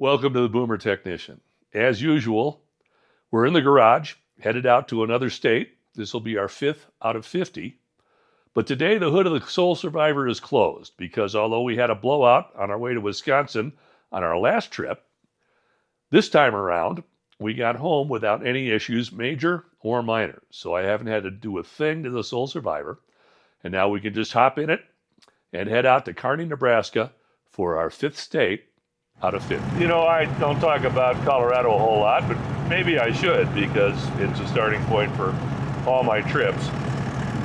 Welcome to the Boomer Technician. As usual, we're in the garage, headed out to another state. This will be our 5th out of 50. But today, the hood of the Soul Survivor is closed because although we had a blowout on our way to Wisconsin on our last trip, this time around, we got home without any issues, major or minor. So I haven't had to do a thing to the Soul Survivor. And now we can just hop in it and head out to Kearney, Nebraska for our 5th state out of 50. You know, I don't talk about Colorado a whole lot, but maybe I should because it's a starting point for all my trips.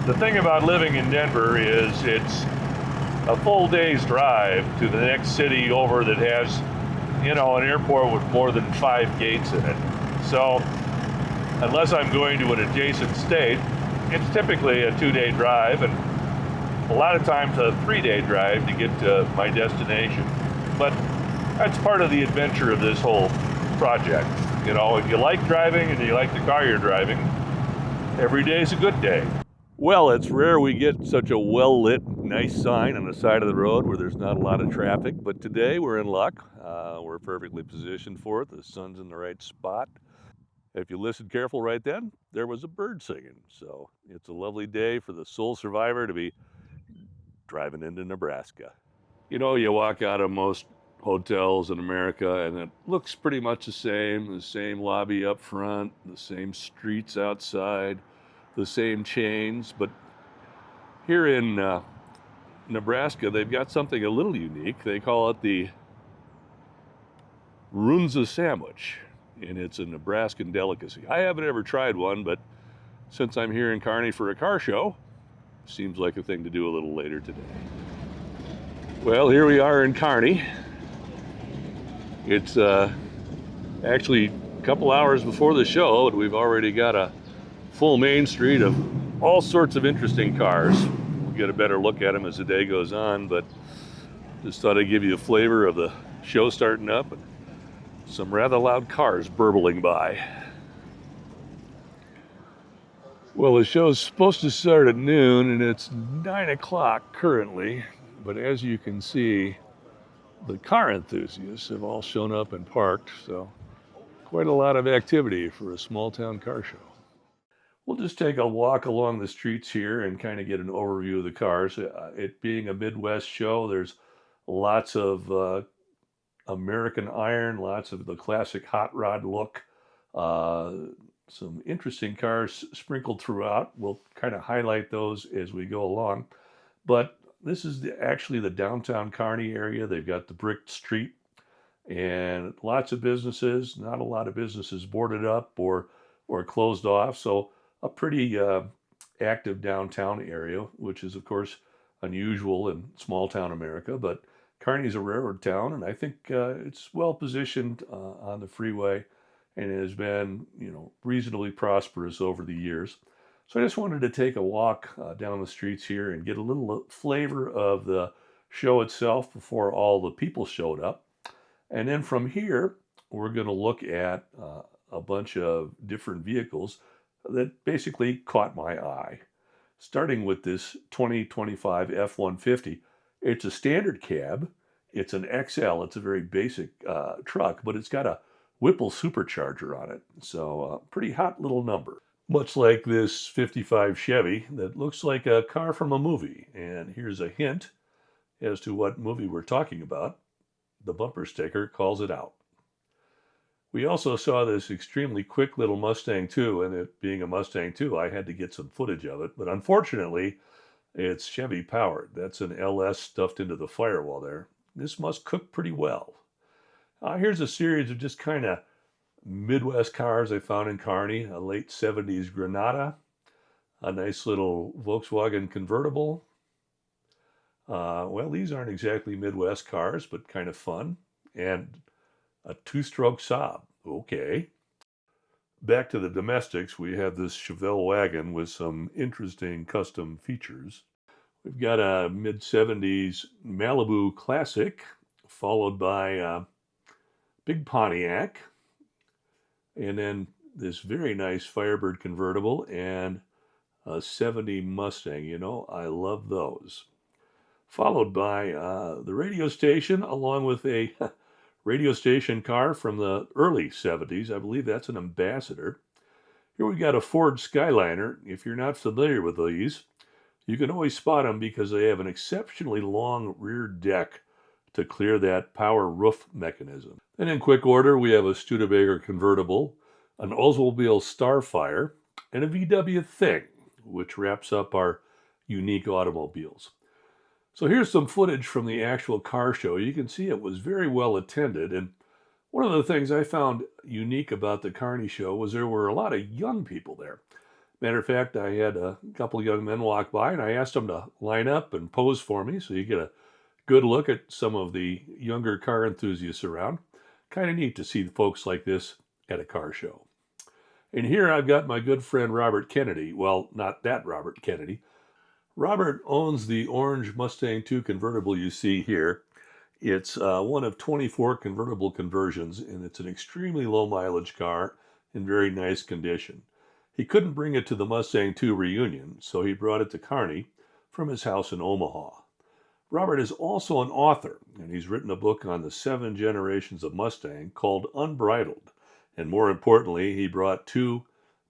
The thing about living in Denver is it's a full day's drive to the next city over that has, an airport with more than 5 gates in it. So unless I'm going to an adjacent state, it's typically a 2-day drive and a lot of times a 3-day drive to get to my destination. But that's part of the adventure of this whole project. If you like driving and you like the car you're driving, every day is a good day. Well, it's rare we get such a well-lit, nice sign on the side of the road where there's not a lot of traffic, but today we're in luck. We're perfectly positioned for it. The sun's in the right spot. If you listened careful right then, there was a bird singing. So it's a lovely day for the Soul Survivor to be driving into Nebraska. You walk out of most hotels in America and it looks pretty much the same lobby up front, the same streets outside, the same chains. But here in Nebraska, they've got something a little unique. They call it the Runza sandwich, and it's a Nebraskan delicacy. I haven't ever tried one, but since I'm here in Kearney for a car show, seems like a thing to do a little later today. Well, here we are in Kearney. It's actually a couple hours before the show, and we've already got a full main street of all sorts of interesting cars. We'll get a better look at them as the day goes on, but just thought I'd give you a flavor of the show starting up and some rather loud cars burbling by. Well, the show's supposed to start at noon, and it's 9 o'clock currently, but as you can see, the car enthusiasts have all shown up and parked, so quite a lot of activity for a small-town car show. We'll just take a walk along the streets here and kind of get an overview of the cars. It being a Midwest show, there's lots of American iron, lots of the classic hot rod look, some interesting cars sprinkled throughout. We'll kind of highlight those as we go along. But this is actually the downtown Kearney area. They've got the brick street and lots of businesses, not a lot of businesses boarded up or closed off. So a pretty active downtown area, which is, of course, unusual in small town America. But Kearney's a railroad town, and I think it's well positioned on the freeway and it has been, reasonably prosperous over the years. So I just wanted to take a walk down the streets here and get a little flavor of the show itself before all the people showed up. And then from here, we're going to look at a bunch of different vehicles that basically caught my eye. Starting with this 2025 F-150. It's a standard cab. It's an XL. It's a very basic truck, but it's got a Whipple supercharger on it. So pretty hot little number. Much like this 55 Chevy that looks like a car from a movie. And here's a hint as to what movie we're talking about. The bumper sticker calls it out. We also saw this extremely quick little Mustang II, and it being a Mustang II, I had to get some footage of it. But unfortunately, it's Chevy powered. That's an LS stuffed into the firewall there. This must cook pretty well. Here's a series of just kind of Midwest cars I found in Kearney. A late 70s Granada, a nice little Volkswagen convertible. Well, these aren't exactly Midwest cars, but kind of fun. And a 2-stroke Saab. Okay. Back to the domestics, we have this Chevelle wagon with some interesting custom features. We've got a mid-70s Malibu Classic, followed by a big Pontiac, and then this very nice Firebird convertible and a 70 Mustang. I love those. Followed by the radio station, along with a radio station car from the early 70s. I believe that's an Ambassador. Here we've got a Ford Skyliner. If you're not familiar with these, you can always spot them because they have an exceptionally long rear deck to clear that power roof mechanism. And in quick order, we have a Studebaker convertible, an Oldsmobile Starfire, and a VW Thing, which wraps up our unique automobiles. So here's some footage from the actual car show. You can see it was very well attended, and one of the things I found unique about the Kearney Show was there were a lot of young people there. Matter of fact, I had a couple of young men walk by, and I asked them to line up and pose for me so you get a good look at some of the younger car enthusiasts around. Kind of neat to see folks like this at a car show. And here I've got my good friend Robert Kennedy. Well, not that Robert Kennedy. Robert owns the orange Mustang II convertible you see here. It's one of 24 convertible conversions, and it's an extremely low mileage car in very nice condition. He couldn't bring it to the Mustang II reunion, so he brought it to Kearney from his house in Omaha. Robert is also an author, and he's written a book on the 7 generations of Mustang called Unbridled. And more importantly, he brought 2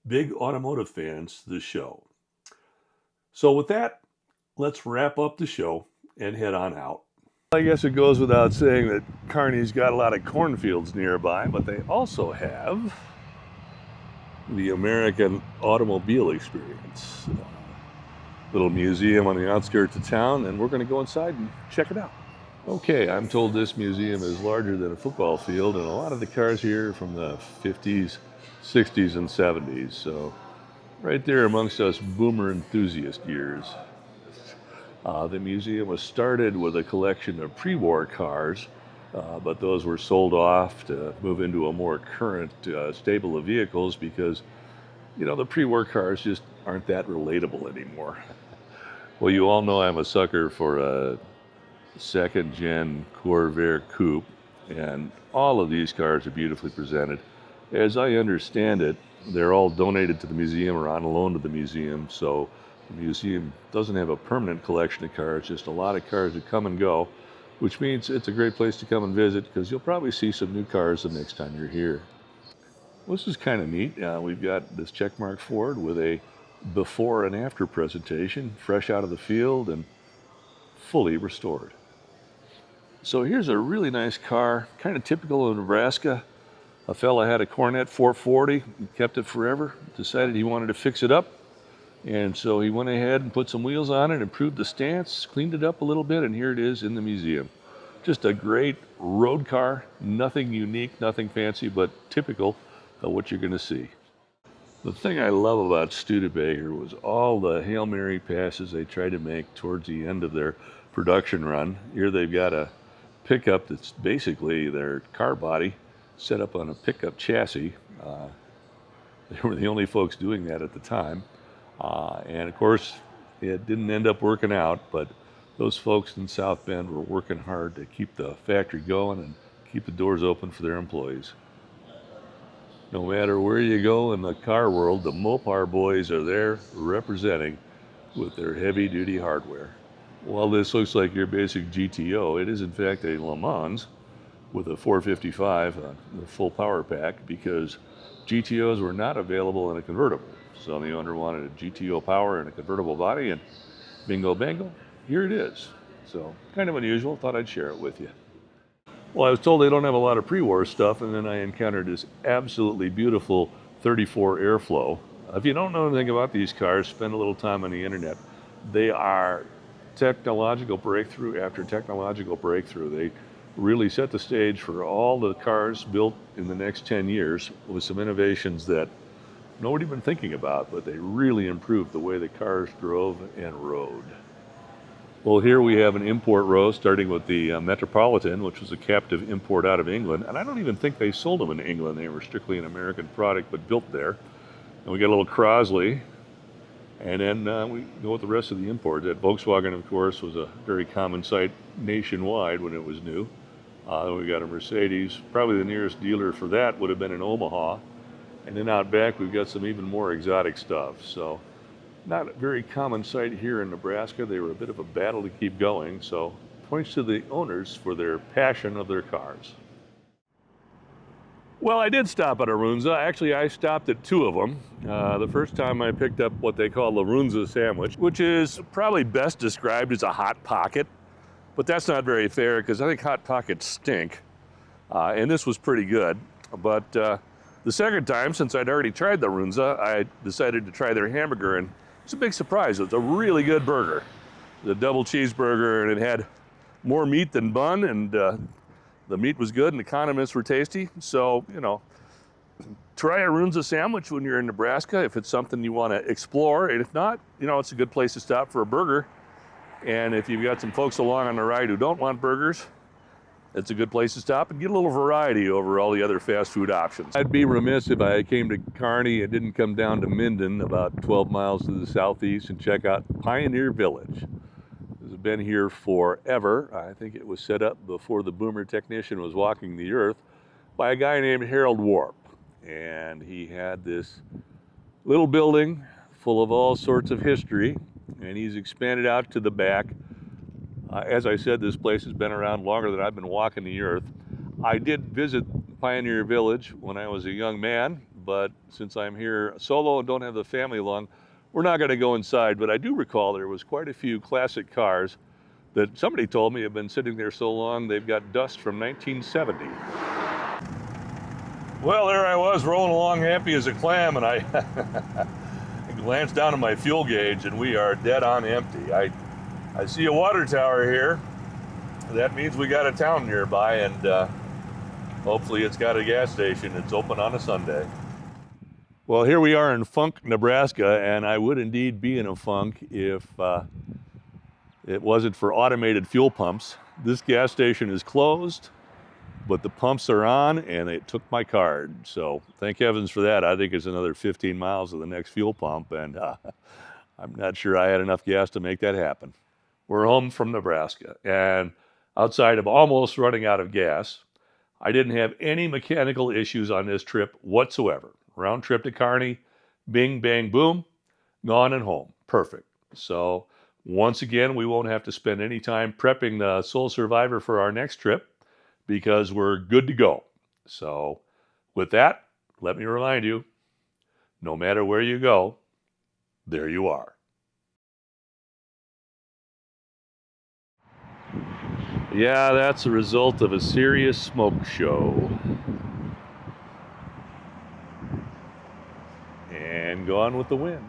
big automotive fans to the show. So with that, let's wrap up the show and head on out. I guess it goes without saying that Kearney's got a lot of cornfields nearby, but they also have the American automobile experience. Little museum on the outskirts of town, and we're going to go inside and check it out. Okay, I'm told this museum is larger than a football field, and a lot of the cars here are from the 50s, 60s, and 70s. So right there amongst us boomer enthusiast years. The museum was started with a collection of pre-war cars, but those were sold off to move into a more current stable of vehicles because, the pre-war cars just aren't that relatable anymore. Well, you all know I'm a sucker for a second-gen Corvair coupe, and all of these cars are beautifully presented. As I understand it, they're all donated to the museum or on loan to the museum, so the museum doesn't have a permanent collection of cars, just a lot of cars that come and go, which means it's a great place to come and visit because you'll probably see some new cars the next time you're here. Well, this is kind of neat. We've got this checkmark Ford with a before and after presentation, fresh out of the field and fully restored. So here's a really nice car, kind of typical of Nebraska. A fella had a Cornet 440, kept it forever, decided he wanted to fix it up. And so he went ahead and put some wheels on it, improved the stance, cleaned it up a little bit, and here it is in the museum. Just a great road car, nothing unique, nothing fancy, but typical of what you're going to see. The thing I love about Studebaker was all the Hail Mary passes they tried to make towards the end of their production run. Here they've got a pickup that's basically their car body set up on a pickup chassis. They were the only folks doing that at the time. And of course, it didn't end up working out, but those folks in South Bend were working hard to keep the factory going and keep the doors open for their employees. No matter where you go in the car world, the Mopar boys are there representing with their heavy-duty hardware. While this looks like your basic GTO, it is in fact a Le Mans with a 455, the full power pack, because GTOs were not available in a convertible. So the owner wanted a GTO power and a convertible body, and bingo bango, here it is. So kind of unusual, thought I'd share it with you. Well, I was told they don't have a lot of pre-war stuff, and then I encountered this absolutely beautiful 34 Airflow. If you don't know anything about these cars, spend a little time on the internet. They are technological breakthrough after technological breakthrough. They really set the stage for all the cars built in the next 10 years with some innovations that nobody had been thinking about, but they really improved the way the cars drove and rode. Well, here we have an import row starting with the Metropolitan, which was a captive import out of England. And I don't even think they sold them in England. They were strictly an American product, but built there. And we got a little Crosley. And then we go with the rest of the import. That Volkswagen, of course, was a very common sight nationwide when it was new. Then we got a Mercedes. Probably the nearest dealer for that would have been in Omaha. And then out back, we've got some even more exotic stuff. So not a very common sight here in Nebraska. They were a bit of a battle to keep going. So points to the owners for their passion of their cars. Well, I did stop at a Runza. Actually, I stopped at two of them. The first time I picked up what they call the Runza sandwich, which is probably best described as a Hot Pocket, but that's not very fair because I think Hot Pockets stink, and this was pretty good. But the second time, since I'd already tried the Runza, I decided to try their hamburger, and it's a big surprise. It's a really good burger. The double cheeseburger, and it had more meat than bun, and the meat was good and the condiments were tasty. So, you know, try a Runza sandwich when you're in Nebraska if it's something you want to explore. And if not, you know, it's a good place to stop for a burger. And if you've got some folks along on the ride who don't want burgers, it's a good place to stop and get a little variety over all the other fast food options. I'd be remiss if I came to Kearney and didn't come down to Minden, about 12 miles to the southeast, and check out Pioneer Village. It's been here forever. I think it was set up before the boomer technician was walking the earth by a guy named Harold Warp. And he had this little building full of all sorts of history, and he's expanded out to the back. As I said, this place has been around longer than I've been walking the earth. I did visit Pioneer Village when I was a young man, but since I'm here solo and don't have the family along, we're not going to go inside. But I do recall there was quite a few classic cars that somebody told me have been sitting there so long they've got dust from 1970. Well, there I was rolling along happy as a clam, and I glanced down at my fuel gauge, and we are dead on empty. I see a water tower here. That means we got a town nearby, and hopefully it's got a gas station. It's open on a Sunday. Well, here we are in Funk, Nebraska, and I would indeed be in a funk if it wasn't for automated fuel pumps. This gas station is closed, but the pumps are on, and they took my card. So thank heavens for that. I think it's another 15 miles to the next fuel pump, and I'm not sure I had enough gas to make that happen. We're home from Nebraska, and outside of almost running out of gas, I didn't have any mechanical issues on this trip whatsoever. Round trip to Kearney, bing, bang, boom, gone and home. Perfect. So once again, we won't have to spend any time prepping the Soul Survivor for our next trip because we're good to go. So with that, let me remind you, no matter where you go, there you are. Yeah, that's the result of a serious smoke show. And gone with the wind.